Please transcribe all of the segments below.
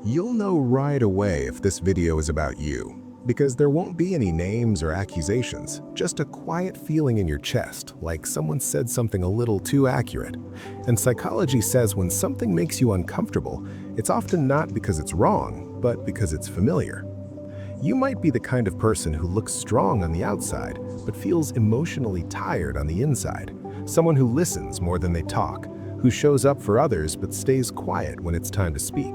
You'll know right away if this video is about you, because there won't be any names or accusations, just a quiet feeling in your chest, like someone said something a little too accurate. And psychology says when something makes you uncomfortable, it's often not because it's wrong, but because it's familiar. You might be the kind of person who looks strong on the outside, but feels emotionally tired on the inside. Someone who listens more than they talk, who shows up for others but stays quiet when it's time to speak.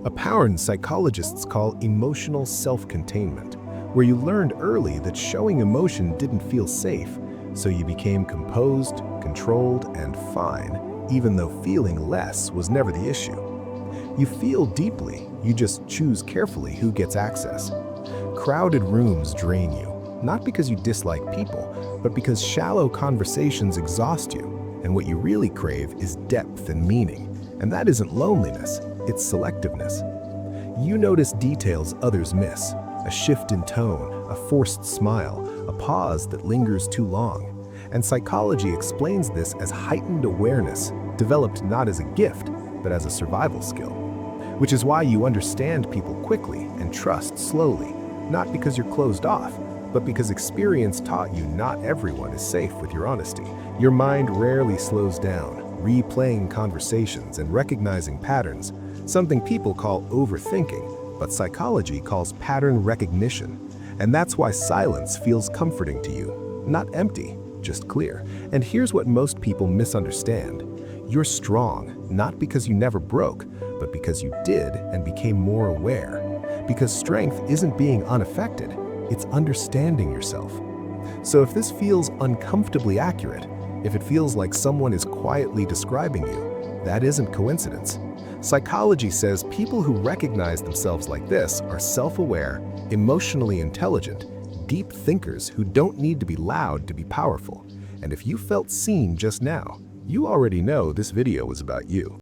A pattern psychologists call emotional self-containment, where you learned early that showing emotion didn't feel safe, so you became composed, controlled, and fine, even though feeling less was never the issue. You feel deeply, you just choose carefully who gets access. Crowded rooms drain you, not because you dislike people, but because shallow conversations exhaust you, and what you really crave is depth and meaning. And that isn't loneliness, it's selectiveness. You notice details others miss, a shift in tone, a forced smile, a pause that lingers too long. And psychology explains this as heightened awareness, developed not as a gift, but as a survival skill. Which is why you understand people quickly and trust slowly, not because you're closed off, but because experience taught you not everyone is safe with your honesty. Your mind rarely slows down, replaying conversations and recognizing patterns, something people call overthinking, but psychology calls pattern recognition. And that's why silence feels comforting to you, not empty, just clear. And here's what most people misunderstand. You're strong, not because you never broke, but because you did and became more aware. Because strength isn't being unaffected, it's understanding yourself. So if this feels uncomfortably accurate, if it feels like someone is quietly describing you, that isn't coincidence. Psychology says people who recognize themselves like this are self-aware, emotionally intelligent, deep thinkers who don't need to be loud to be powerful. And if you felt seen just now, you already know this video was about you.